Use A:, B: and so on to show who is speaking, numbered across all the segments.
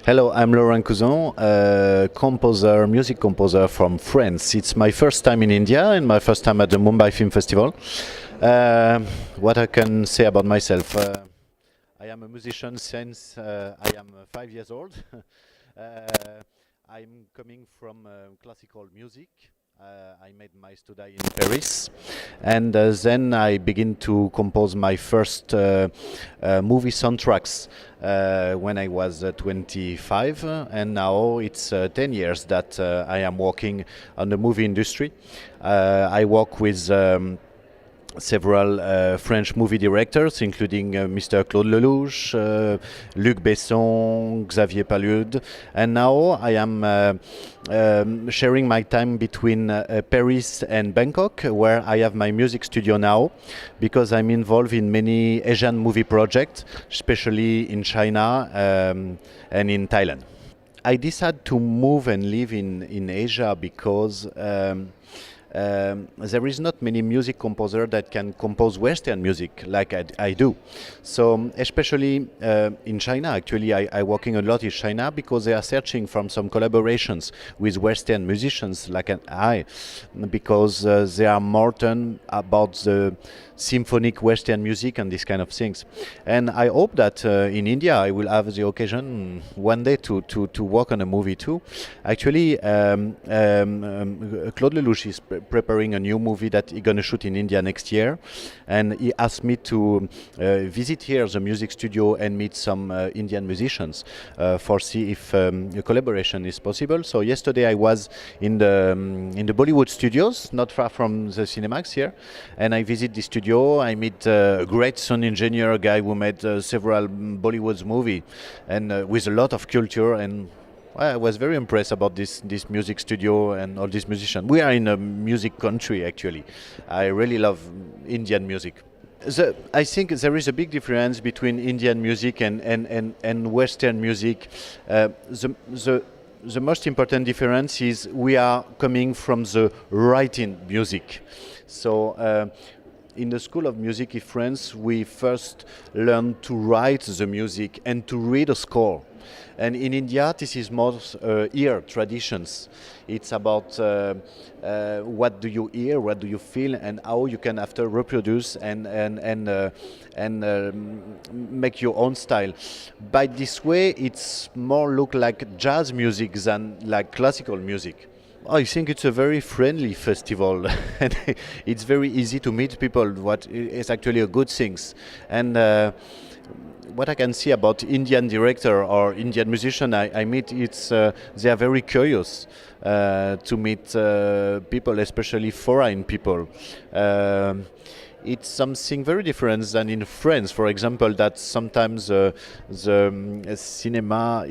A: Hello, I'm Laurent Couson, composer, music composer from France. It's my first time in India and my first time at the Mumbai Film Festival. What I can say about myself, I am a musician since I am 5 years old. I'm coming from classical music. I made my study in Paris, and then I begin to compose my first movie soundtracks when I was 25, and now it's 10 years that I am working on the movie industry. I work with several French movie directors, including Mr. Claude Lelouch, Luc Besson, Xavier Palude, and now I am sharing my time between Paris and Bangkok, where I have my music studio now, because I'm involved in many Asian movie projects, especially in China and in Thailand. I decided to move and live in Asia because there is not many music composer that can compose Western music like I do. So especially in China, actually, I working a lot in China because they are searching from some collaborations with Western musicians like I, because they are more turned about the symphonic Western music and these kind of things. And I hope that in India I will have the occasion one day to work on a movie too. Actually, Claude Lelouch is preparing a new movie that he's gonna shoot in India next year, and he asked me to visit here the music studio and meet some Indian musicians for see if a collaboration is possible. So yesterday I was in the Bollywood studios, not far from the Cinemax here, and I visit the studio. I meet a great sound engineer, a guy who made several Bollywood movies, and with a lot of culture. And I was very impressed about this music studio and all these musicians. We are in a music country, actually. I really love Indian music. I think there is a big difference between Indian music and Western music. The most important difference is we are coming from the writing music. So in the School of Music in France, we first learn to write the music and to read a score. And in India, this is more ear traditions. It's about what do you hear, what do you feel, and how you can after reproduce and make your own style. By this way, it's more look like jazz music than like classical music. I think it's a very friendly festival, and it's very easy to meet people. What is actually a good thing, and what I can see about Indian director or Indian musician I meet, it's they are very curious to meet people, especially foreign people. It's something very different than in France, for example, that sometimes the cinema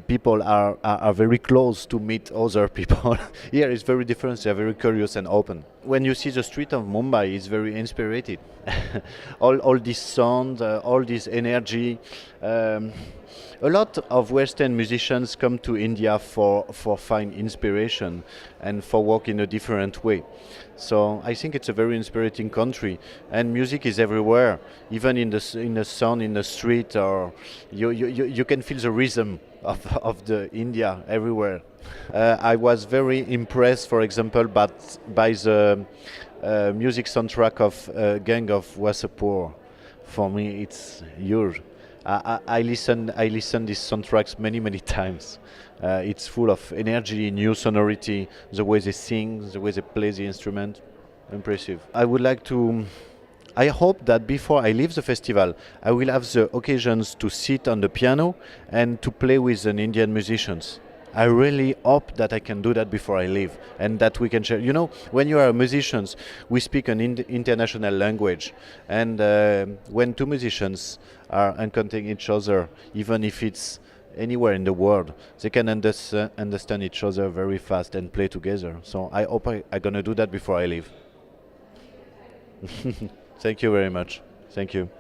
A: people are very close to meet other people. Here it's very different, they're very curious and open. When you see the street of Mumbai, it's very inspired. all this sound, all this energy. A lot of Western musicians come to India for find inspiration and for work in a different way. So I think it's a very inspiring country, and music is everywhere, even in the sun, in the street, or you can feel the rhythm of the India everywhere. I was very impressed, for example, by the music soundtrack of Gang of Wasseypur. For me, it's huge. I listen these soundtracks many times. It's full of energy, new sonority, the way they sing, the way they play the instrument. Impressive. I hope that before I leave the festival, I will have the occasions to sit on the piano and to play with an Indian musicians. I really hope that I can do that before I leave, and that we can share. You know, when you are musicians, we speak an international language, and when two musicians are encountering each other, even if it's anywhere in the world, they can understand each other very fast and play together. So I hope I'm gonna do that before I leave. Thank you very much. Thank you.